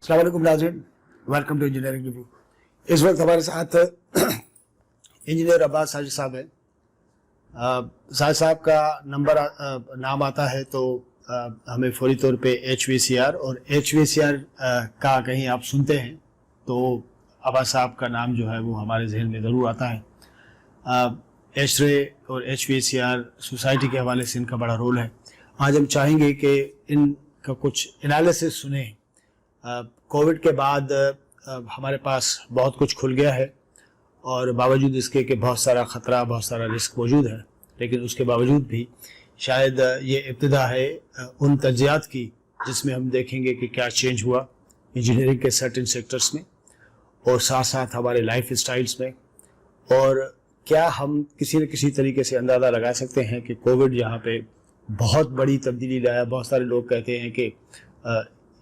अस्सलाम वालेकुम नाज़रीन, वेलकम टू इंजीनियरिंग रिव्यू। इस वक्त हमारे साथ इंजीनियर अब्बास साजिद साहब हैं। साजिद साहब का नाम आता है तो हमें फौरी तौर पे HVACR और HVACR का कहीं आप सुनते हैं तो अब्बास साहब का नाम जो है वो हमारे जहन में ज़रूर आता है। एशरे और HVACR सोसाइटी के हवाले से इनका बड़ा रोल है। आज हम चाहेंगे कि इनका कुछ एनालिसिस सुने। कोविड के बाद हमारे पास बहुत कुछ खुल गया है और बावजूद इसके कि बहुत सारा ख़तरा, बहुत सारा रिस्क मौजूद है, लेकिन उसके बावजूद भी शायद ये इब्तिदा है उन तज्ज़ियात की जिसमें हम देखेंगे कि क्या चेंज हुआ इंजीनियरिंग के सर्टेन सेक्टर्स में और साथ साथ हमारे लाइफ स्टाइल्स में, और क्या हम किसी न किसी तरीके से अंदाज़ा लगा सकते हैं कि कोविड यहाँ पे बहुत बड़ी तब्दीली लाया। बहुत सारे लोग कहते हैं कि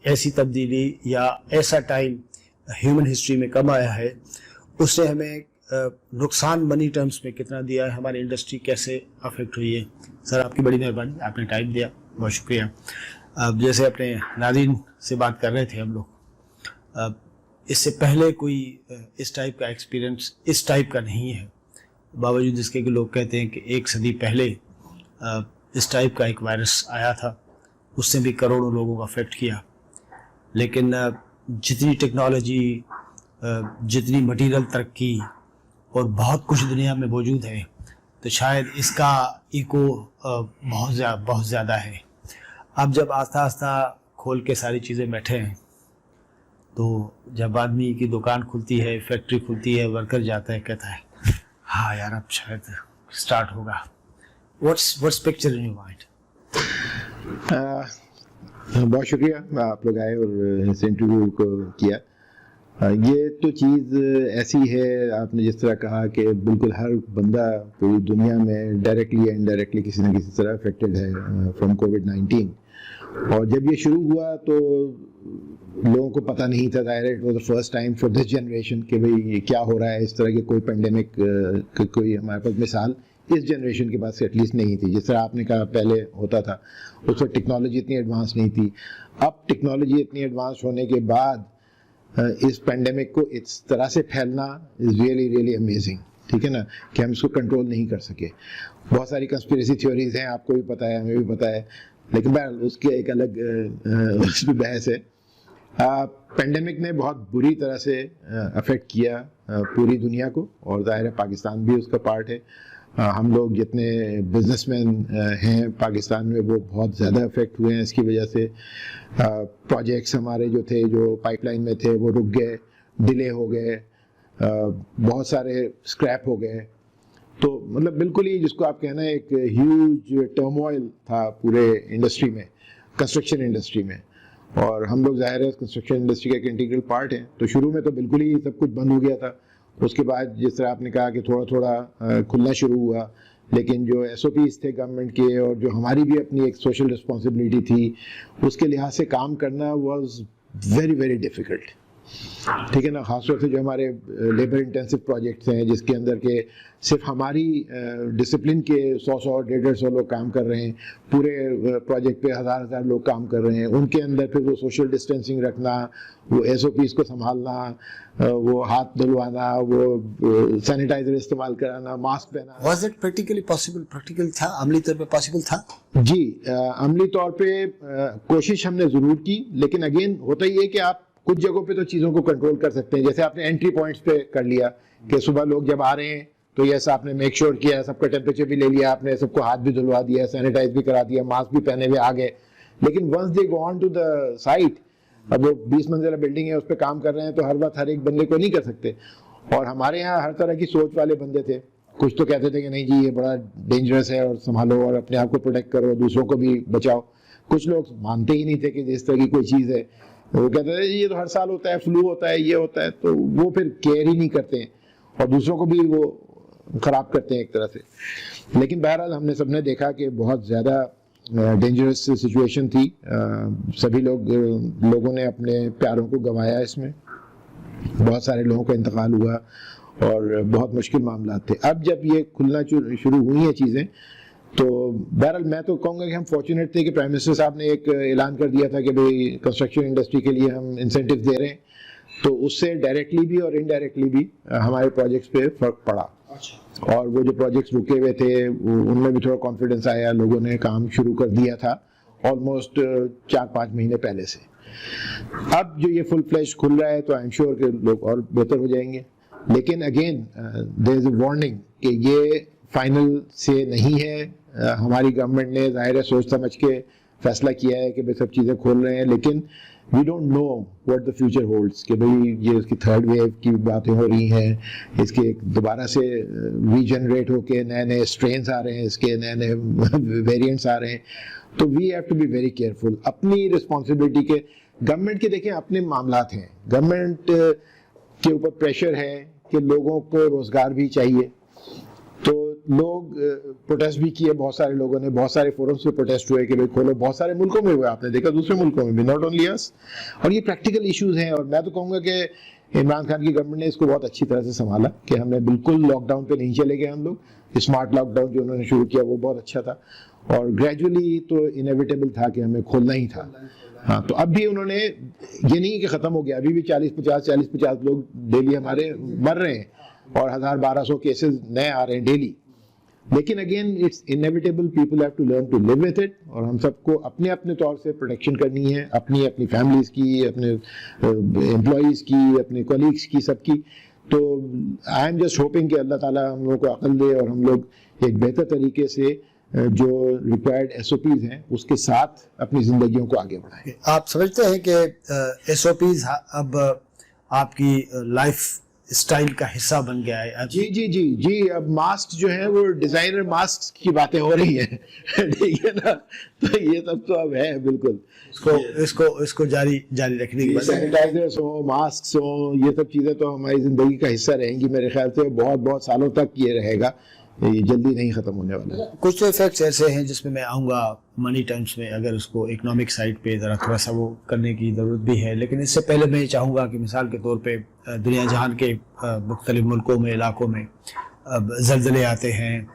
ऐसी तब्दीली या ऐसा टाइम ह्यूमन हिस्ट्री में कम आया है, उससे हमें नुकसान मनी टर्म्स में कितना दिया है, हमारी इंडस्ट्री कैसे अफेक्ट हुई है। सर आपकी बड़ी मेहरबानी, आपने टाइम दिया, बहुत शुक्रिया। जैसे अपने नाज़रीन से बात कर रहे थे हम लोग, इससे पहले कोई इस टाइप का एक्सपीरियंस इस टाइप का नहीं है, बावजूद इसके कि लोग कहते हैं कि 1 सदी पहले इस टाइप का एक वायरस आया था, उससे भी करोड़ों लोगों को अफेक्ट किया। लेकिन जितनी टेक्नोलॉजी, जितनी मटीरियल तरक्की और बहुत कुछ दुनिया में मौजूद है, तो शायद इसका इको बहुत ज़्यादा है। अब जब आस्ता आस्ता खोल के सारी चीज़ें बैठे हैं, तो जब आदमी की दुकान खुलती है, फैक्ट्री खुलती है, वर्कर जाता है, कहता है हाँ यार अब शायद स्टार्ट होगा। What's picture in your mind? बहुत शुक्रिया आप लोग आए और इस इंटरव्यू को किया। ये तो चीज़ ऐसी है, आपने जिस तरह कहा कि बिल्कुल हर बंदा पूरी दुनिया में डायरेक्टली या इनडायरेक्टली किसी न किसी तरह अफेक्टेड है फ्रॉम कोविड-19। और जब ये शुरू हुआ तो लोगों को पता नहीं था, it was the first time for this generation कि भाई क्या हो रहा है। इस तरह के कोई पेंडेमिक कोई हमारे पास मिसाल इस जनरेशन के पास एटलीस्ट नहीं थी। जिस तरह आपने कहा पहले होता था, उस वक्त टेक्नोलॉजी इतनी एडवांस नहीं थी। अब टेक्नोलॉजी इतनी एडवांस होने के बाद इस पेंडेमिक को इस तरह से फैलना इज़ रियली अमेजिंग, ठीक है ना, कि हम इसको कंट्रोल नहीं कर सके। बहुत सारी कंस्पिरेसी थ्योरीज हैं, आपको भी पता है, हमें भी पता है, लेकिन बहरहाल उसकी एक अलग उस पर बहस है। पेंडेमिक ने बहुत बुरी तरह से अफेक्ट किया पूरी दुनिया को, और जाहिर है पाकिस्तान भी उसका पार्ट है। हम लोग जितने बिजनेसमैन हैं पाकिस्तान में वो बहुत ज़्यादा अफेक्ट हुए हैं इसकी वजह से। प्रोजेक्ट्स हमारे जो थे, जो पाइपलाइन में थे, वो रुक गए, डिले हो गए, बहुत सारे स्क्रैप हो गए। तो मतलब बिल्कुल ही जिसको आप कहना है एक ह्यूज टर्मोइल था पूरे इंडस्ट्री में, कंस्ट्रक्शन इंडस्ट्री में, और हम लोग ज़ाहिर है कंस्ट्रक्शन इंडस्ट्री का एक इंटीग्रल पार्ट है। तो शुरू में तो बिल्कुल ही सब कुछ बंद हो गया था। उसके बाद जिस तरह आपने कहा कि थोड़ा थोड़ा खुलना शुरू हुआ, लेकिन जो SOPs थे गवर्नमेंट के और जो हमारी भी अपनी एक सोशल रिस्पॉन्सिबिलिटी थी, उसके लिहाज से काम करना वाज वेरी डिफ़िकल्ट, ठीक है ना। खासतौर से जो हमारे लेबर इंटेंसिव प्रोजेक्ट्स हैं जिसके अंदर के सिर्फ हमारी डिसिप्लिन के 100-150 लोग काम कर रहे हैं, पूरे प्रोजेक्ट पे हज़ार लोग काम कर रहे हैं, उनके अंदर फिर वो सोशल डिस्टेंसिंग रखना, वो SOPs को संभालना, वो हाथ धुलवाना, वो सैनिटाइजर इस्तेमाल कराना, मास्क पहना। Was it practically possible? Practical था, अमली तौर पे पॉसिबल था? जी, अमली तौर पे कोशिश हमने ज़रूर की, लेकिन अगेन होता ही है कि आप कुछ जगहों पे तो चीज़ों को कंट्रोल कर सकते हैं। जैसे आपने एंट्री पॉइंट्स पे कर लिया कि सुबह लोग जब आ रहे हैं तो ये आपने मेक श्योर किया, सबका टेम्परेचर भी ले लिया आपने, सबको हाथ भी धुलवा दिया, सैनिटाइज भी करा दिया, मास्क भी पहने हुए आ गए। लेकिन once they go on to the site, अब वो 20 मंजिला बिल्डिंग है, उस पर काम कर रहे हैं, तो हर वक्त हर एक बंदे को नहीं कर सकते। और हमारे यहाँ हर तरह की सोच वाले बंदे थे। कुछ तो कहते थे कि नहीं जी ये बड़ा डेंजरस है और संभालो और अपने आप को प्रोटेक्ट करो, दूसरों को भी बचाओ। कुछ लोग मानते ही नहीं थे कि इस तरह की कोई चीज़ है, वो कहते थे ये तो हर साल होता है, फ्लू होता है, ये होता है, तो वो फिर केयर ही नहीं करते हैं और दूसरों को भी वो ख़राब करते हैं एक तरह से। लेकिन बहरहाल हमने सबने देखा कि बहुत ज़्यादा डेंजरस सिचुएशन थी। सभी लोगों ने अपने प्यारों को गंवाया, इसमें बहुत सारे लोगों का इंतकाल हुआ और बहुत मुश्किल मामला थे। अब जब ये खुलना शुरू हुई हैं चीज़ें, तो बहरहाल मैं तो कहूँगा कि हम फॉर्चुनेट थे कि प्राइम मिनिस्टर साहब ने एक ऐलान कर दिया था कि भाई कंस्ट्रक्शन इंडस्ट्री के लिए हम इंसेंटिव दे रहे हैं, तो उससे डायरेक्टली भी और इनडायरेक्टली भी हमारे प्रोजेक्ट्स पे फर्क पड़ा। और वो जो प्रोजेक्ट्स रुके हुए थे उनमें भी थोड़ा कॉन्फिडेंस आया, लोगों ने काम शुरू कर दिया था ऑलमोस्ट 4-5 महीने पहले से। अब जो ये फुल फ्लैश खुल रहा है तो आई एम श्योर कि लोग और बेहतर हो जाएंगे, लेकिन again there is a warning कि ये फाइनल से नहीं है। हमारी गवर्नमेंट ने जाहिर है सोच समझ के फैसला किया है कि भाई सब चीज़ें खोल रहे हैं, लेकिन we don't know what the future holds कि भाई ये इसकी थर्ड वेव की बातें हो रही हैं, इसके दोबारा से रीजनरेट होके नए नए स्ट्रेन्स आ रहे हैं, इसके नए नए वेरिएंट्स आ रहे हैं। तो we have to be very careful. अपनी रिस्पॉन्सिबिलिटी के गवर्नमेंट के देखें अपने मामलात हैं, गवर्नमेंट के ऊपर प्रेशर है कि लोगों को रोजगार भी चाहिए, तो लोग प्रोटेस्ट भी किए, बहुत सारे लोगों ने, बहुत सारे फोरम्स पे प्रोटेस्ट हुए कि भाई खोलो, बहुत सारे मुल्कों में हुए, आपने देखा दूसरे मुल्कों में भी, नॉट ओनली अस। और ये प्रैक्टिकल इश्यूज हैं, और मैं तो कहूँगा कि इमरान खान की गवर्नमेंट ने इसको बहुत अच्छी तरह से संभाला कि हमने बिल्कुल लॉकडाउन पे नहीं चले गए हम लोग। स्मार्ट लॉकडाउन जो उन्होंने शुरू किया वो बहुत अच्छा था, और ग्रेजुअली तो इनएविटेबल था कि हमें खोलना ही था। हाँ, तो अब भी उन्होंने ये नहीं कि खत्म हो गया, अभी भी 40-50 लोग डेली हमारे मर रहे हैं और 1000-1200 केसेस नए आ रहे हैं डेली। लेकिन again it's inevitable, people have to learn to live with it, और हम सबको अपने अपने तौर से प्रोटेक्शन करनी है, अपनी अपनी फैमिलीज की, अपने एम्प्लॉयज की, अपने कॉलीग्स की, सबकी। तो आई एम जस्ट होपिंग कि अल्लाह ताला हम लोगों को अक्ल दे और हम लोग एक बेहतर तरीके से जो रिक्वायर्ड एसओपीज हैं उसके साथ अपनी जिंदगियों को आगे बढ़ाएं। आप समझते हैं कि एसओपीज अब आपकी लाइफ स्टाइल का हिस्सा बन गया है? जी जी जी जी, अब मास्क जो है वो डिजाइनर मास्क की बातें हो रही हैं ठीक है ना, तो ये सब तो अब है बिल्कुल। इसको जारी रखने की, सैनिटाइजर्स हो, मास्क हो, ये सब चीजें तो हमारी जिंदगी का हिस्सा रहेंगी मेरे ख्याल से, बहुत बहुत सालों तक ये रहेगा, ये जल्दी नहीं खत्म होने वाला। कुछ तो इफेक्ट्स ऐसे हैं जिसमें मैं आऊँगा मनी टर्म्स में, अगर उसको इकोनॉमिक साइड पे ज़रा थोड़ा सा वो करने की ज़रूरत भी है, लेकिन इससे पहले मैं चाहूँगा कि मिसाल के तौर पे दुनिया जहान के मुख्तलिफ मुल्कों में, इलाकों में ज़लज़ले आते हैं,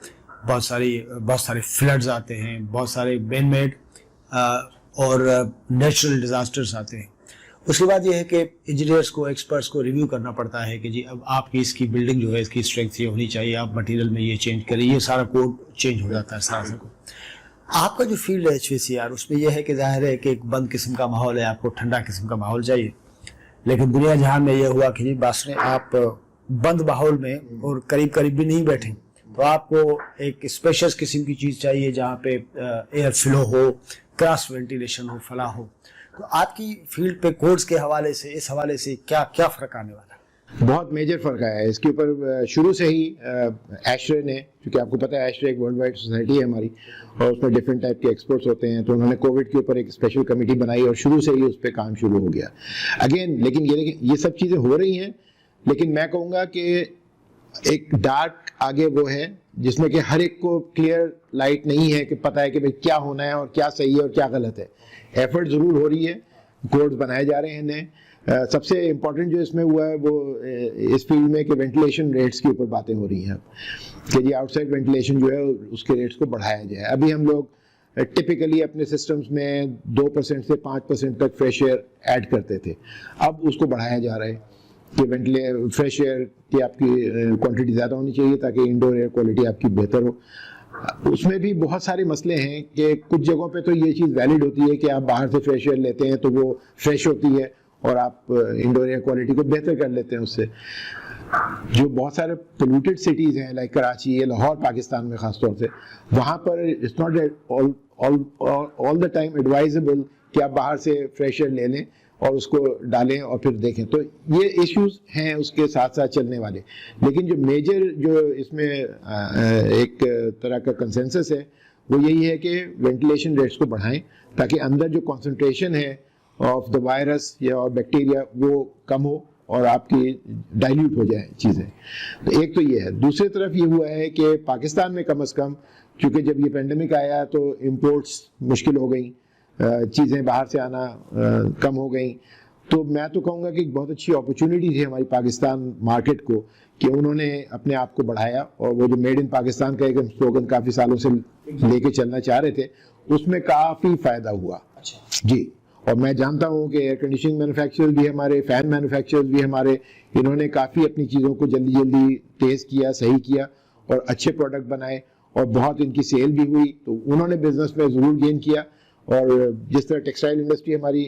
बहुत सारे फ्लड्स आते हैं, बहुत सारे मैन मेड और नेचुरल डिज़ास्टर्स आते हैं। उसके बाद ये है कि इंजीनियर्स को, एक्सपर्ट्स को रिव्यू करना पड़ता है कि जी अब आपकी इसकी बिल्डिंग जो है इसकी स्ट्रेंथ ये होनी चाहिए, आप मटेरियल में ये चेंज करिए, ये सारा कोड चेंज हो जाता है सारा को। आपका जो फील्ड है HVCR, उसमें यह है कि जाहिर है कि एक बंद किस्म का माहौल है, आपको ठंडा किस्म का माहौल चाहिए, लेकिन दुनिया जहान में यह हुआ कि जी बासने आप बंद माहौल में और करीब भी नहीं बैठे, तो आपको एक स्पेशल किस्म की चीज़ चाहिए जहाँ पे एयर फ्लो हो, क्रॉस वेंटिलेशन हो, फला हो। तो आपकी फील्ड पे कोड्स के हवाले से, इस हवाले से क्या क्या फ़र्क आने वाला है? बहुत मेजर फ़र्क आया है इसके ऊपर। शुरू से ही एशरे ने, क्योंकि आपको पता है एशरे एक वर्ल्ड वाइड सोसाइटी है हमारी, और उसमें डिफरेंट टाइप के एक्सपर्ट्स होते हैं, तो उन्होंने कोविड के ऊपर एक स्पेशल कमेटी बनाई और शुरू से ही उस पर काम शुरू हो गया अगेन। लेकिन ये सब चीज़ें हो रही हैं, लेकिन मैं कहूँगा कि एक डार्क आगे वो है जिसमें कि हर एक को क्लियर लाइट नहीं है कि पता है कि भाई क्या होना है और क्या सही है और क्या गलत है। एफर्ट ज़रूर हो रही है, कोड्स बनाए जा रहे हैं नए। सबसे इम्पोर्टेंट जो इसमें हुआ है वो इस फील्ड में कि वेंटिलेशन रेट्स के ऊपर बातें हो रही हैं कि जी आउटसाइड वेंटिलेशन जो है उसके रेट्स को बढ़ाया जाए। अभी हम लोग टिपिकली अपने सिस्टम्स में 2% से 5% तक फ्रेश एयर ऐड करते थे, अब उसको बढ़ाया जा रहा है कि फ्रेश एयर की आपकी क्वांटिटी ज़्यादा होनी चाहिए ताकि इंडोर एयर क्वालिटी आपकी बेहतर हो। उसमें भी बहुत सारे मसले हैं कि कुछ जगहों पे तो ये चीज़ वैलिड होती है कि आप बाहर से फ्रेश एयर लेते हैं तो वो फ्रेश होती है और आप इंडोर एयर क्वालिटी को बेहतर कर लेते हैं उससे। जो बहुत सारे पोल्यूटेड सिटीज़ हैं लाइक कराची या लाहौर पाकिस्तान में ख़ास तौर से, वहाँ पर it's not all the time advisable कि आप बाहर से फ्रेश एयर ले लें और उसको डालें और फिर देखें। तो ये इश्यूज हैं उसके साथ साथ चलने वाले, लेकिन जो मेजर जो इसमें एक तरह का कंसेंसस है वो यही है कि वेंटिलेशन रेट्स को बढ़ाएं ताकि अंदर जो कंसंट्रेशन है ऑफ द वायरस या और बैक्टीरिया वो कम हो और आपकी डाइल्यूट हो जाए चीज़ें। तो एक तो ये है। दूसरी तरफ ये हुआ है कि पाकिस्तान में कम से कम, क्योंकि जब ये पेंडेमिक आया तो इम्पोर्ट्स मुश्किल हो गई, चीज़ें बाहर से आना कम हो गई, तो मैं तो कहूँगा कि बहुत अच्छी अपॉर्चुनिटी थी हमारी पाकिस्तान मार्केट को कि उन्होंने अपने आप को बढ़ाया और वो जो मेड इन पाकिस्तान का एक स्लोगन काफी सालों से लेके चलना चाह रहे थे, उसमें काफी फायदा हुआ। जी, और मैं जानता हूँ कि एयर कंडीशनिंग मैन्युफैक्चरर्स भी हमारे, फैन मैन्युफैक्चरर्स भी हमारे, इन्होंने काफी अपनी चीजों को जल्दी जल्दी तेज किया, सही किया और अच्छे प्रोडक्ट बनाए और बहुत इनकी सेल भी हुई, तो उन्होंने बिजनेस में जरूर गेन किया। और जिस तरह टेक्सटाइल इंडस्ट्री हमारी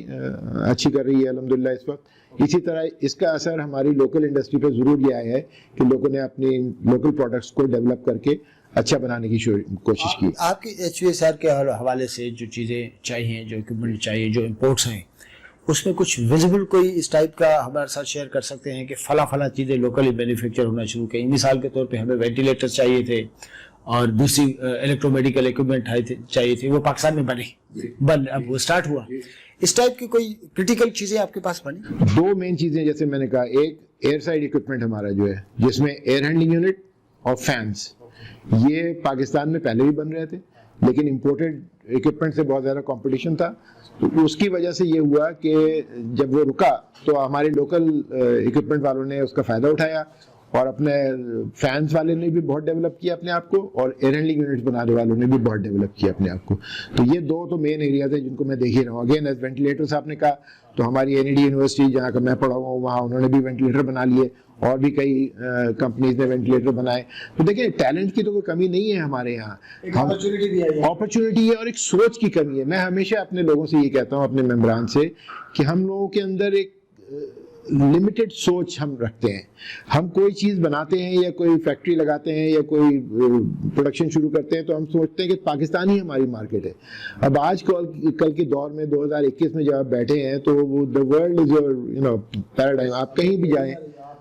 अच्छी कर रही है अल्हम्दुलिल्लाह इस वक्त, इसी तरह इसका असर हमारी लोकल इंडस्ट्री पे जरूर ये आया है कि लोगों ने अपनी लोकल प्रोडक्ट्स को डेवलप करके अच्छा बनाने की कोशिश की। आपकी HVSR के हवाले से जो चीज़ें चाहिए, जो इक्विपमेंट चाहिए, जो इम्पोर्ट्स हैं, उसमें कुछ विजिबल कोई इस टाइप का हमारे साथ शेयर कर सकते हैं कि फला चीज़ें लोकली मैन्युफैक्चर होना शुरू करें? मिसाल के तौर पे हमें वेंटिलेटर चाहिए थे और दूसरी इलेक्ट्रोमेडिकल इक्विपमेंट चाहिए थे, वो पाकिस्तान में बन अब वो स्टार्ट हुआ। इस टाइप की कोई क्रिटिकल चीज़ें आपके पास बनी? दो मेन चीज़ें जैसे मैंने कहा, एक एयर साइड इक्विपमेंट हमारा जो है, जिसमें एयर हैंडलिंग यूनिट और फैंस, ये पाकिस्तान में पहले भी बन रहे थे लेकिन इंपोर्टेड इक्विपमेंट से बहुत ज़्यादा कंपटीशन था, तो उसकी वजह से ये हुआ कि जब वो रुका तो हमारे लोकल इक्विपमेंट वालों ने उसका फ़ायदा उठाया और अपने फैंस वाले ने भी बहुत डेवलप किया अपने आप को और एयर हैंडलिंग यूनिट्स बनाने वालों ने भी बहुत डेवलप किया अपने आप को। तो ये दो तो मेन एरियाज हैं जिनको मैं देख ही रहा हूँ। अगेन एज वेंटिलेटर्स आपने कहा, तो हमारी NED यूनिवर्सिटी जहाँ का मैं पढ़ा हुआ हूँ, वहाँ उन्होंने भी वेंटिलेटर बना लिए और भी कई कंपनीज ने वेंटिलेटर बनाए। तो देखिए, टैलेंट की तो कोई कमी नहीं है हमारे यहाँ, अपॉर्चुनिटी है और एक सोच की कमी है। मैं हमेशा अपने लोगों से ये कहता हूँ, अपने मेंबरान से, कि हम लोगों के अंदर एक लिमिटेड सोच हम रखते हैं। हम कोई चीज़ बनाते हैं या कोई फैक्ट्री लगाते हैं या कोई प्रोडक्शन शुरू करते हैं तो हम सोचते हैं कि पाकिस्तान ही हमारी मार्केट है। अब आज कल के दौर में 2021 में जब आप बैठे हैं तो the world is your paradigm. आप कहीं भी जाएं,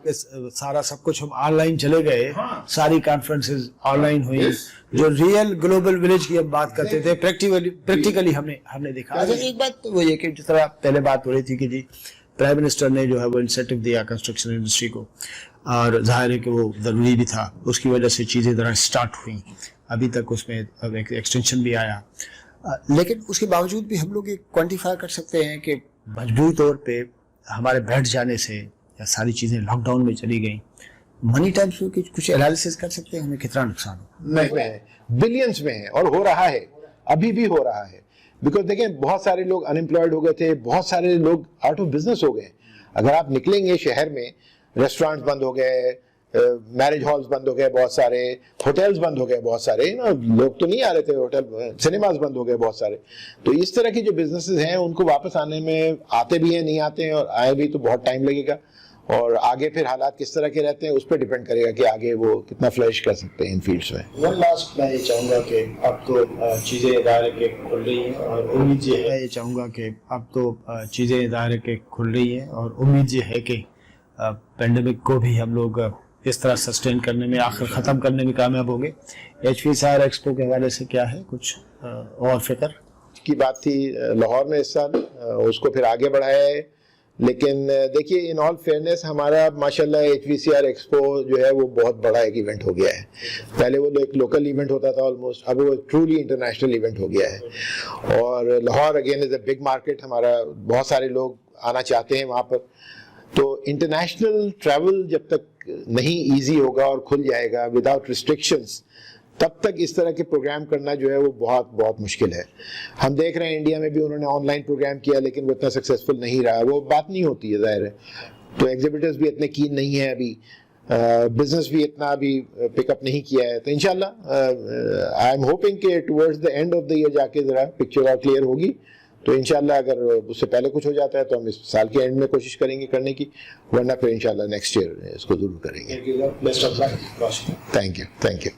सारा सब कुछ हम ऑनलाइन चले गए, सारी कॉन्फ्रेंसेस ऑनलाइन हुई। जो रियल ग्लोबल विलेज की हम बात करते थे, प्रैक्टिकली हमने देखा। अच्छा, एक बात तो वो ये कि जिस तरह पहले बात हो रही थी कि जी प्राइम मिनिस्टर ने जो है वो इंसेंटिव दिया कंस्ट्रक्शन इंडस्ट्री को, और जाहिर है कि वो ज़रूरी भी था, उसकी वजह से चीज़ें ज़रा स्टार्ट हुई। अभी तक उसमें अब एक एक्सटेंशन भी आया, लेकिन उसके बावजूद भी हम लोग ये क्वान्टिफाई कर सकते हैं कि मजबूरी तौर पे हमारे बैठ जाने से या सारी चीज़ें लॉकडाउन में चली गई, मनी टर्म्स में कुछ एनालिसिस कर सकते हैं हमें कितना नुकसान हो? नहीं, बिलियंस में है और हो रहा है, अभी भी हो रहा है। बिकॉज देखें, बहुत सारे लोग अनएम्प्लॉयड हो गए थे, बहुत सारे लोग आउट ऑफ बिजनेस हो गए। अगर आप निकलेंगे शहर में, रेस्टोरेंट्स बंद हो गए, मैरिज हॉल्स बंद हो गए, बहुत सारे होटल्स बंद हो गए, बहुत सारे ना लोग तो नहीं आ रहे थे होटल, सिनेमाज बंद हो गए बहुत सारे। तो इस तरह की जो बिजनेसेस हैं उनको वापस आने में, आते भी हैं नहीं आते हैं, और आए भी तो बहुत टाइम लगेगा, और आगे फिर हालात किस तरह के रहते हैं उस पर डिपेंड करेगा कि आगे वो कितना फ्लरिश कर सकते हैं इन फील्ड्स में। वन लास्ट मैं ये चाहूँगा कि अब तो चीज़ें दायरे के खुल रही हैं और उम्मीद ये है, ये चाहूँगा कि अब तो चीज़ें दायरे के खुल रही हैं और उम्मीद ये है कि पेंडेमिक को भी हम लोग इस तरह सस्टेन करने में, आखिर ख़त्म करने में कामयाब होंगे। HVSR एक्सपो के हवाले से क्या है कुछ और फिक्र की बात थी लाहौर में इस साल, उसको फिर आगे बढ़ाया है। लेकिन देखिए, इन ऑल फेयरनेस, हमारा माशाल्लाह HVSR एक्सपो जो है वो बहुत बड़ा एक इवेंट हो गया है। पहले वो एक लोकल इवेंट होता था ऑलमोस्ट, अब वो ट्रूली इंटरनेशनल इवेंट हो गया है। और Lahore again is a big market, हमारा बहुत सारे लोग आना चाहते हैं वहाँ पर। तो इंटरनेशनल ट्रैवल जब तक नहीं ईजी होगा और खुल जाएगा विदाउट रिस्ट्रिक्शंस, तब तक इस तरह के प्रोग्राम करना जो है वो बहुत बहुत मुश्किल है। हम देख रहे हैं इंडिया में भी उन्होंने ऑनलाइन प्रोग्राम किया लेकिन वो इतना सक्सेसफुल नहीं रहा। वो बात नहीं होती है, जाहिर है। तो एग्जिबिटर्स भी इतने कीन नहीं है अभी, बिजनेस भी इतना अभी पिकअप नहीं किया है। तो इंशाल्लाह आई एम होपिंग कि towards the end of the year जाके ज़रा पिक्चर और क्लियर होगी। तो इंशाल्लाह अगर उससे पहले कुछ हो जाता है तो हम इस साल के एंड में कोशिश करेंगे करने की, वरना फिर इंशाल्लाह नेक्स्ट ईयर इसको जरूर करेंगे। Best of luck. Thank you.